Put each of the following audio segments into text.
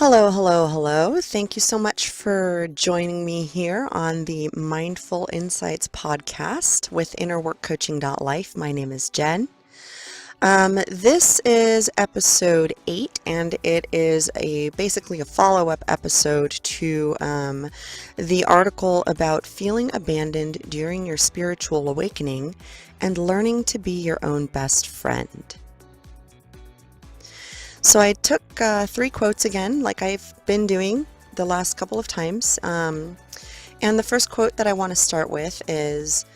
Hello, hello, hello. Thank you so much for joining me here on the Mindful Insights podcast with innerworkcoaching.life. My name is Jen. This is episode 8, and it is basically a follow-up episode to the article about feeling abandoned during your spiritual awakening and learning to be your own best friend. So I took 3 quotes again, like I've been doing the last couple of times. And the first quote that I want to start with is,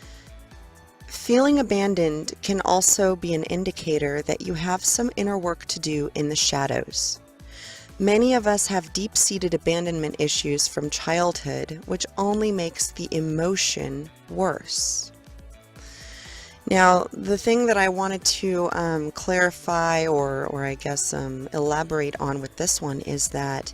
feeling abandoned can also be an indicator that you have some inner work to do in the shadows. Many of us have deep-seated abandonment issues from childhood, which only makes the emotion worse. Now, the thing that I wanted to clarify or I guess elaborate on with this one is that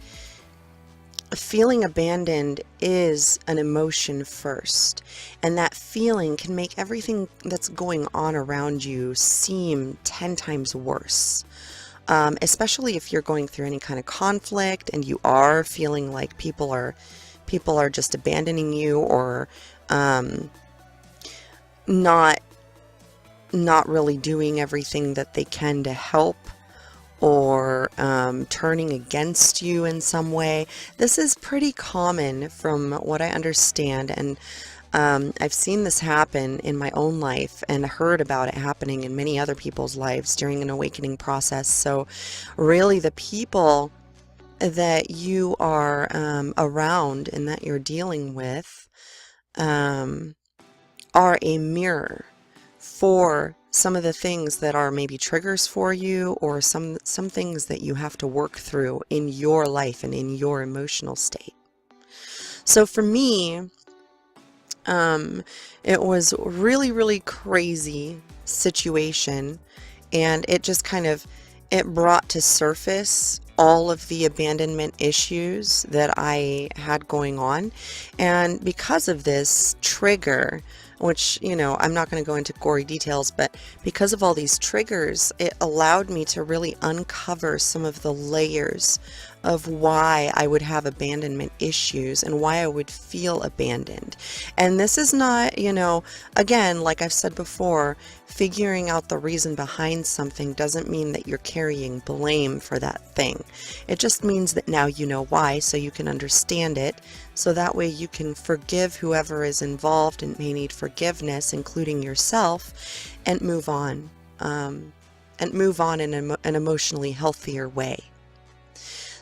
feeling abandoned is an emotion first, and that feeling can make everything that's going on around you seem 10 times worse. Especially if you're going through any kind of conflict and you are feeling like people are just abandoning you or not really doing everything that they can to help, or turning against you in some way. This is pretty common from what I understand, and I've seen this happen in my own life and heard about it happening in many other people's lives during an awakening process. So really the people that you are around and that you're dealing with are a mirror for some of the things that are maybe triggers for you, or some things that you have to work through in your life and in your emotional state. So for me, it was really, really crazy situation, and it just it brought to surface all of the abandonment issues that I had going on. And because of this trigger, which, I'm not going to go into gory details, but because of all these triggers, it allowed me to really uncover some of the layers of why I would have abandonment issues and why I would feel abandoned. And this is not, again, like I've said before, figuring out the reason behind something doesn't mean that you're carrying blame for that thing. It just means that now you know why, so you can understand it, so that way you can forgive whoever is involved and may need forgiveness, including yourself, and move on. In an emotionally healthier way.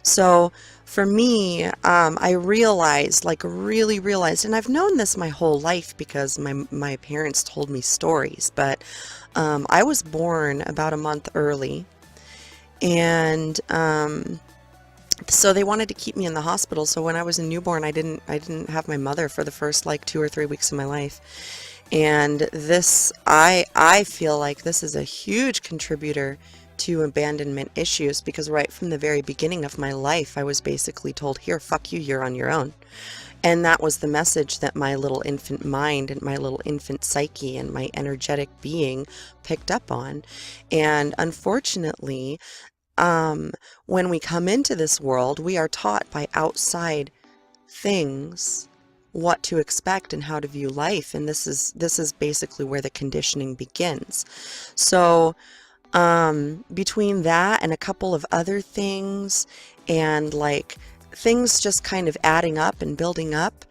So for me, I realized, really realized, and I've known this my whole life because my parents told me stories, but I was born about a month early, and so they wanted to keep me in the hospital. So when I was a newborn, I didn't have my mother for the first 2 or 3 weeks of my life. And this, I feel like this is a huge contributor to abandonment issues, because right from the very beginning of my life, I was basically told, here, fuck you, you're on your own. And that was the message that my little infant mind and my little infant psyche and my energetic being picked up on. And unfortunately, when we come into this world, we are taught by outside things what to expect and how to view life, and this is basically where the conditioning begins. So between that and a couple of other things, and things just kind of adding up and building up,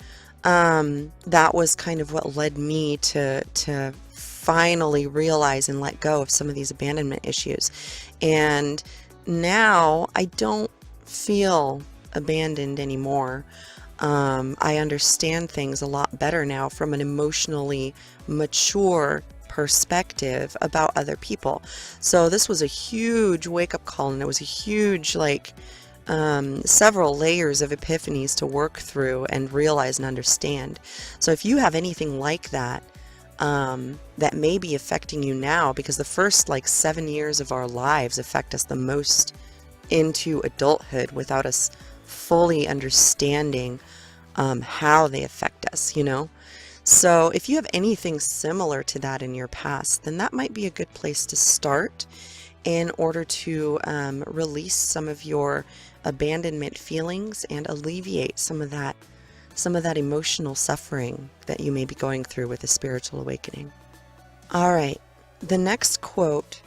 that was kind of what led me to finally realize and let go of some of these abandonment issues. And now I don't feel abandoned anymore. I understand things a lot better now from an emotionally mature perspective about other people. So this was a huge wake-up call, and it was a huge several layers of epiphanies to work through and realize and understand. So if you have anything like that that may be affecting you now, because the first 7 years of our lives affect us the most into adulthood without us fully understanding how they affect us, So if you have anything similar to that in your past, then that might be a good place to start in order to release some of your abandonment feelings and alleviate some of that emotional suffering that you may be going through with a spiritual awakening. All right, the next quote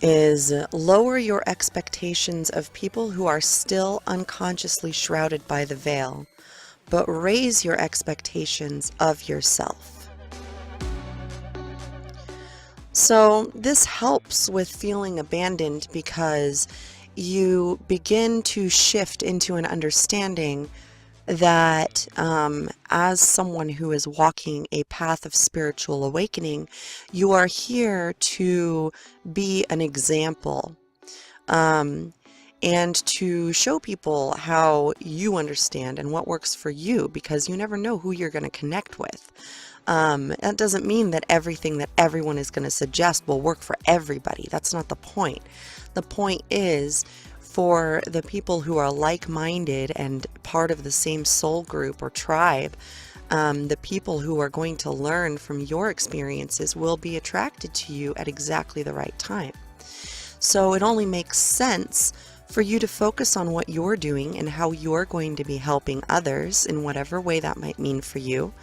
is lower your expectations of people who are still unconsciously shrouded by the veil, but raise your expectations of yourself. So this helps with feeling abandoned because you begin to shift into an understanding that as someone who is walking a path of spiritual awakening, you are here to be an example and to show people how you understand and what works for you, because you never know who you're going to connect with. That doesn't mean that everything that everyone is going to suggest will work for everybody. That's not the point. The point is for the people who are like-minded and part of the same soul group or tribe, the people who are going to learn from your experiences will be attracted to you at exactly the right time. So it only makes sense for you to focus on what you're doing and how you're going to be helping others in whatever way that might mean for you.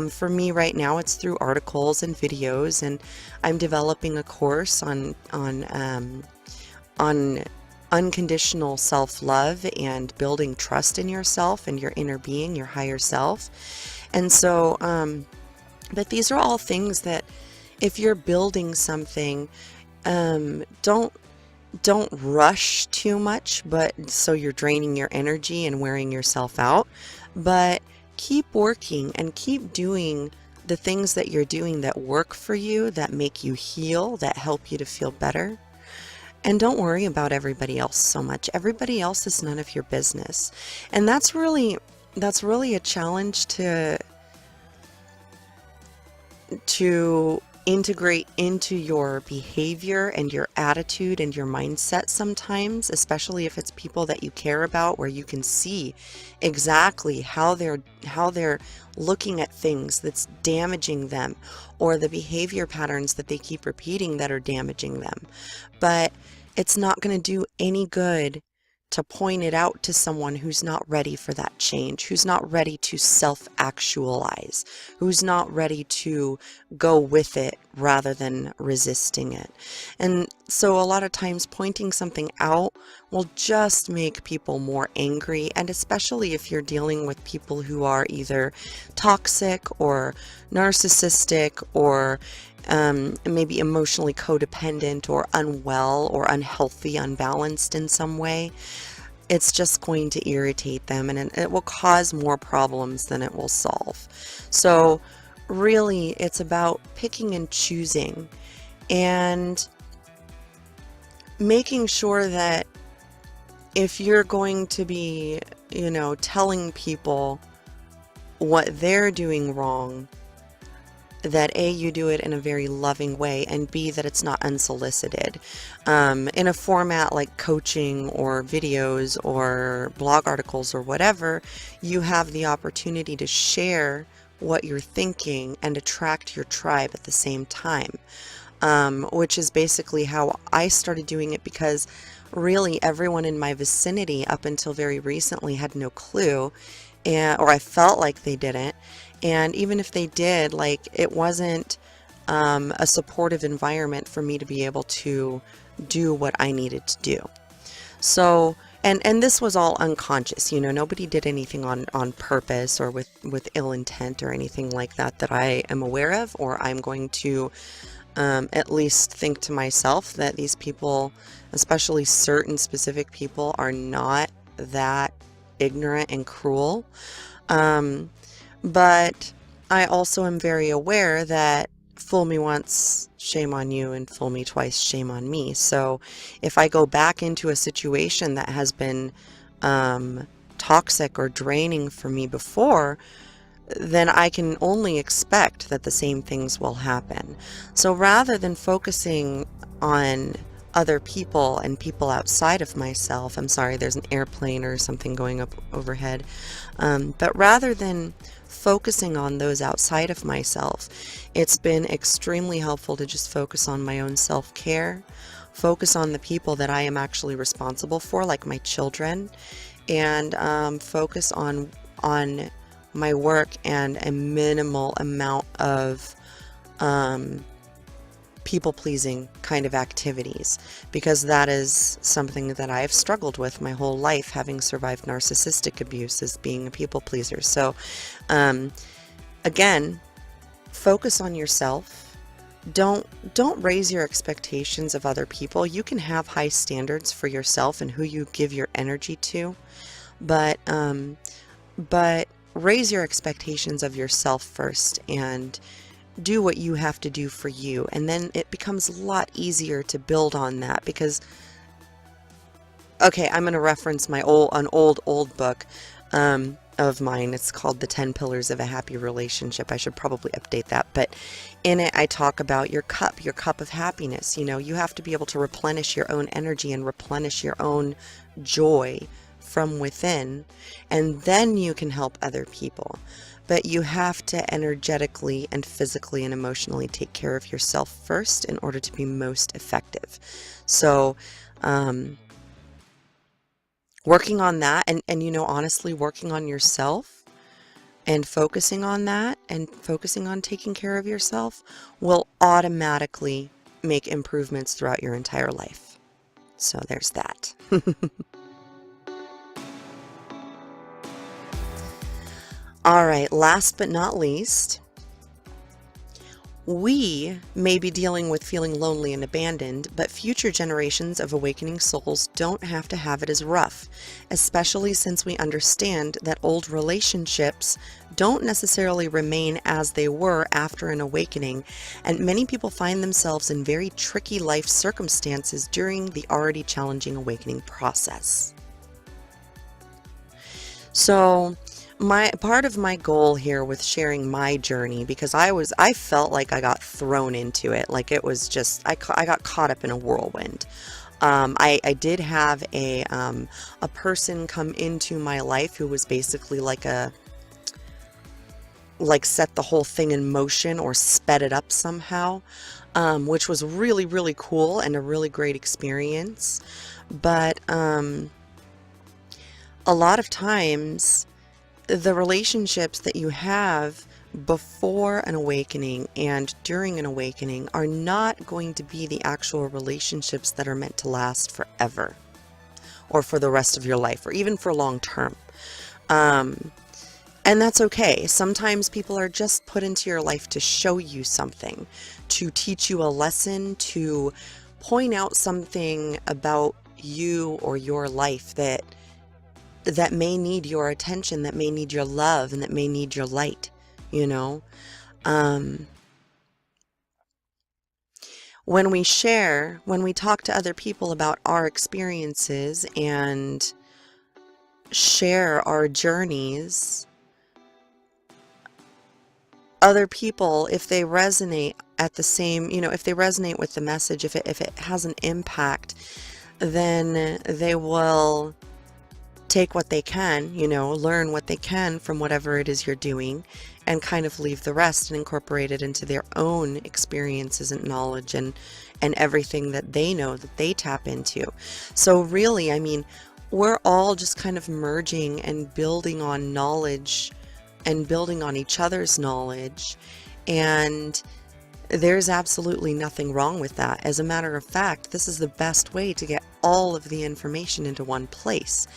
For me right now, it's through articles and videos, and I'm developing a course on unconditional self-love and building trust in yourself and your inner being, your higher self. And so, but these are all things that if you're building something, don't rush too much, but so you're draining your energy and wearing yourself out, but keep working and keep doing the things that you're doing that work for you, that make you heal, that help you to feel better. And don't worry about everybody else so much. Everybody else is none of your business. And that's really a challenge to integrate into your behavior and your attitude and your mindset sometimes, especially if it's people that you care about, where you can see exactly how they're looking at things that's damaging them, or the behavior patterns that they keep repeating that are damaging them. But it's not going to do any good to point it out to someone who's not ready for that change, who's not ready to self-actualize, who's not ready to go with it rather than resisting it. And so a lot of times pointing something out will just make people more angry, and especially if you're dealing with people who are either toxic or narcissistic or maybe emotionally codependent or unwell or unhealthy, unbalanced in some way. It's just going to irritate them, and it will cause more problems than it will solve. So really, it's about picking and choosing and making sure that if you're going to be, telling people what they're doing wrong, that A, you do it in a very loving way, and B, that it's not unsolicited. In a format like coaching or videos or blog articles or whatever, you have the opportunity to share what you're thinking and attract your tribe at the same time, which is basically how I started doing it, because really everyone in my vicinity up until very recently had no clue, or I felt like they didn't. And even if they did, it wasn't a supportive environment for me to be able to do what I needed to do. So, and this was all unconscious, nobody did anything on purpose or with ill intent or anything like that I am aware of, or I'm going to at least think to myself that these people, especially certain specific people, are not that ignorant and cruel. But I also am very aware that fool me once, shame on you, and fool me twice, shame on me. So if I go back into a situation that has been toxic or draining for me before, then I can only expect that the same things will happen. So rather than focusing on other people and people outside of myself. I'm sorry, there's an airplane or something going up overhead. But rather than focusing on those outside of myself, it's been extremely helpful to just focus on my own self-care, focus on the people that I am actually responsible for, like my children, and focus on my work and a minimal amount of people-pleasing kind of activities, because that is something that I've struggled with my whole life, having survived narcissistic abuse, as being a people pleaser. So again, focus on yourself. Don't raise your expectations of other people. You can have high standards for yourself and who you give your energy to, but raise your expectations of yourself first and do what you have to do for you, and then it becomes a lot easier to build on that. Because, okay, I'm going to reference an old book of mine. It's called The 10 Pillars of a Happy Relationship. I should probably update that, but in it I talk about your cup of happiness. You know, you have to be able to replenish your own energy and replenish your own joy from within, and then you can help other people. But you have to energetically and physically and emotionally take care of yourself first in order to be most effective. So working on that, and you know, honestly, working on yourself and focusing on that and focusing on taking care of yourself will automatically make improvements throughout your entire life. So there's that. All right, last but not least, we may be dealing with feeling lonely and abandoned, but future generations of awakening souls don't have to have it as rough, especially since we understand that old relationships don't necessarily remain as they were after an awakening, and many people find themselves in very tricky life circumstances during the already challenging awakening process. So, part of my goal here with sharing my journey, because I felt like I got thrown into it, like it was just, I got caught up in a whirlwind. I did have a person come into my life who was basically like set the whole thing in motion or sped it up somehow, which was really, really cool and a really great experience. But a lot of times, the relationships that you have before an awakening and during an awakening are not going to be the actual relationships that are meant to last forever, or for the rest of your life, or even for long term. And that's okay. Sometimes people are just put into your life to show you something, to teach you a lesson, to point out something about you or your life that may need your attention, that may need your love, and that may need your light, you know. When we talk to other people about our experiences and share our journeys, other people, if they resonate at the same, you know, if they resonate with the message, if it has an impact, then they will take what they can, you know, learn what they can from whatever it is you're doing, and kind of leave the rest and incorporate it into their own experiences and knowledge and everything that they know, that they tap into. So really, I mean, we're all just kind of merging and building on knowledge and building on each other's knowledge, and there's absolutely nothing wrong with that. As a matter of fact, this is the best way to get all of the information into one place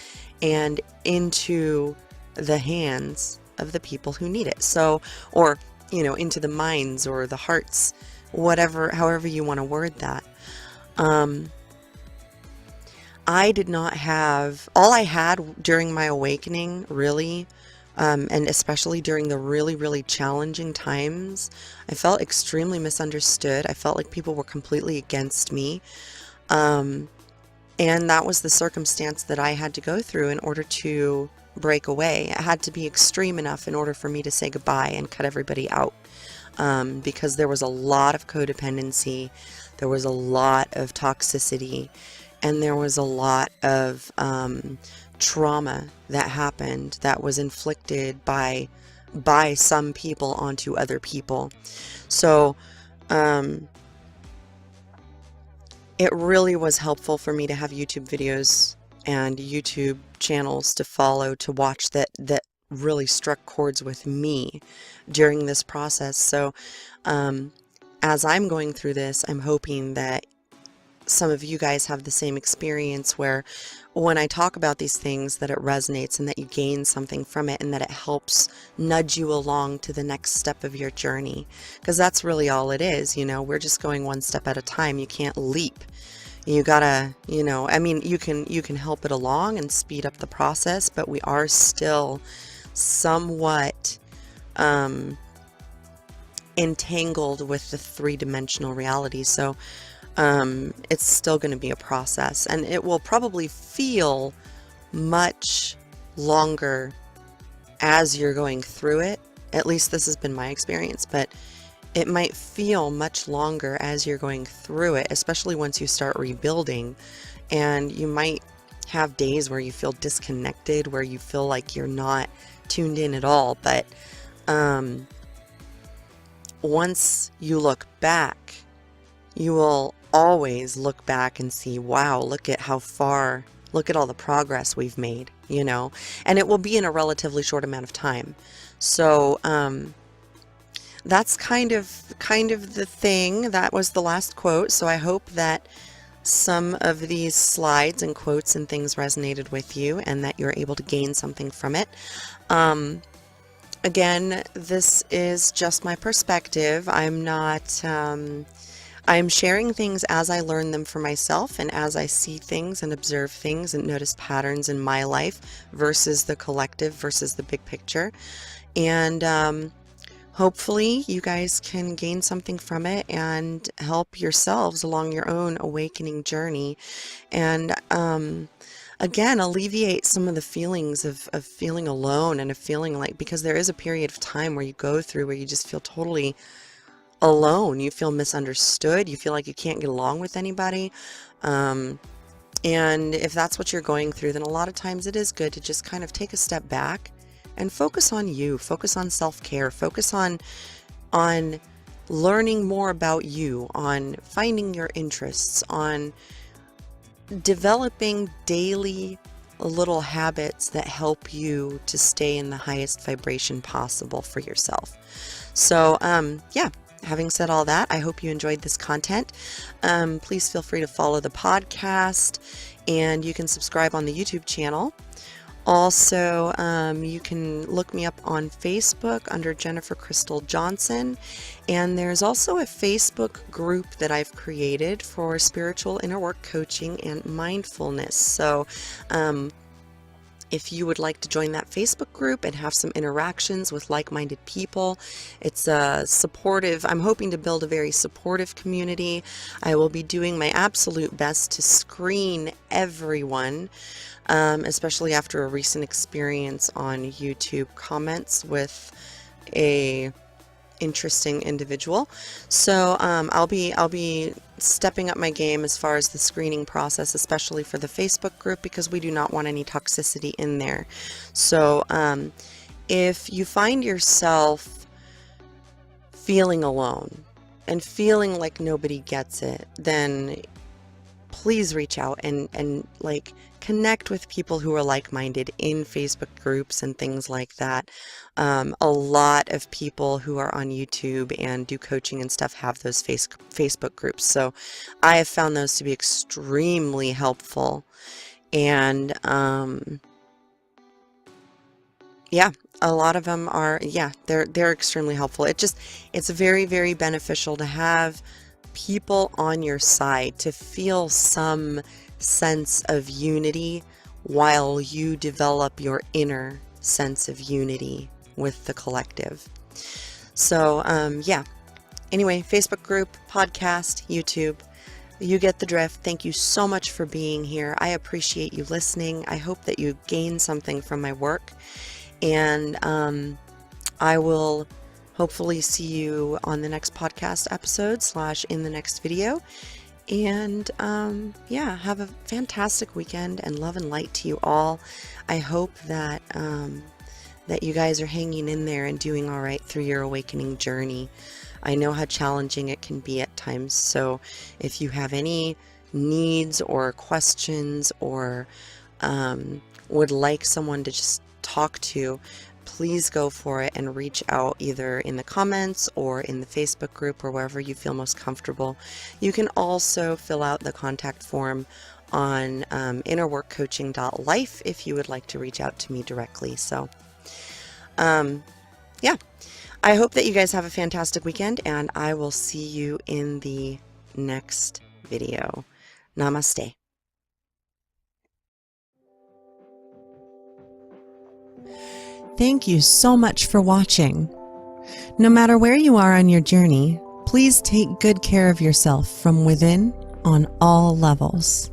and into the hands of the people who need it. So, or, you know, into the minds or the hearts, whatever, however you want to word that. I did not have, all I had during my awakening, really, and especially during the really, really challenging times, I felt extremely misunderstood. I felt like people were completely against me. And that was the circumstance that I had to go through in order to break away. It had to be extreme enough in order for me to say goodbye and cut everybody out. because there was a lot of codependency, there was a lot of toxicity, and there was a lot of trauma that happened that was inflicted by some people onto other people. So it really was helpful for me to have YouTube videos and YouTube channels to follow, to watch, that really struck chords with me during this process. So as I'm going through this, I'm hoping that some of you guys have the same experience, where when I talk about these things, that it resonates and that you gain something from it, and that it helps nudge you along to the next step of your journey. Because that's really all it is, you know, we're just going one step at a time. You can't leap. You gotta, you know, I mean, you can help it along and speed up the process, but we are still somewhat entangled with the three-dimensional reality. So it's still going to be a process, and it will probably feel much longer as you're going through it. At least this has been my experience, but it might feel much longer as you're going through it, especially once you start rebuilding. And you might have days where you feel disconnected, where you feel like you're not tuned in at all. But once you look back, you will always look back and see, wow, look at how far, look at all the progress we've made, you know, and it will be in a relatively short amount of time. So that's kind of the thing. That was the last quote. So I hope that some of these slides and quotes and things resonated with you, and that you're able to gain something from it. Again, this is just my perspective. I'm not I'm sharing things as I learn them for myself, and as I see things and observe things and notice patterns in my life versus the collective, versus the big picture. And hopefully you guys can gain something from it and help yourselves along your own awakening journey. And again, alleviate some of the feelings of feeling alone, and of feeling like, because there is a period of time where you go through where you just feel totally alone. You feel misunderstood. You feel like you can't get along with anybody. And if that's what you're going through, then a lot of times it is good to just kind of take a step back and focus on you, focus on self-care, focus on learning more about you, on finding your interests, on developing daily little habits that help you to stay in the highest vibration possible for yourself. So, yeah. Having said all that, I hope you enjoyed this content. Please feel free to follow the podcast, and you can subscribe on the YouTube channel. Also, you can look me up on Facebook under Jennifer Crystal Johnson, and there's also a Facebook group that I've created for spiritual inner work coaching and mindfulness. So, if you would like to join that Facebook group and have some interactions with like-minded people, it's a supportive, I'm hoping to build a very supportive community. I will be doing my absolute best to screen everyone, especially after a recent experience on YouTube comments with a interesting individual. So I'll be stepping up my game as far as the screening process, especially for the Facebook group, because we do not want any toxicity in there. So if you find yourself feeling alone and feeling like nobody gets it, then please reach out and like connect with people who are like-minded in Facebook groups and things like that. A lot of people who are on YouTube and do coaching and stuff have those Facebook groups. So I have found those to be extremely helpful. And yeah, a lot of them are, yeah, they're extremely helpful. It's very, very beneficial to have people on your side, to feel some sense of unity while you develop your inner sense of unity with the collective. So yeah, anyway, Facebook group, podcast, YouTube, you get the drift. Thank you so much for being here. I appreciate you listening. I hope that you gain something from my work, and I will hopefully see you on the next podcast episode / in the next video. And yeah, have a fantastic weekend, and love and light to you all. I hope that that you guys are hanging in there and doing all right through your awakening journey. I know how challenging it can be at times, so if you have any needs or questions, or would like someone to just talk to, please go for it and reach out either in the comments or in the Facebook group or wherever you feel most comfortable. You can also fill out the contact form on innerworkcoaching.life if you would like to reach out to me directly. So yeah, I hope that you guys have a fantastic weekend, and I will see you in the next video. Namaste. Thank you so much for watching. No matter where you are on your journey, please take good care of yourself from within on all levels.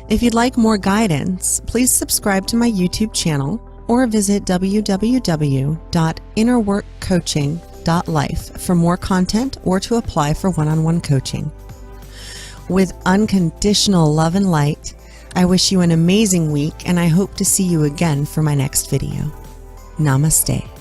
If you'd like more guidance, please subscribe to my YouTube channel or visit www.innerworkcoaching.life for more content or to apply for one-on-one coaching. With unconditional love and light, I wish you an amazing week, and I hope to see you again for my next video. Namaste.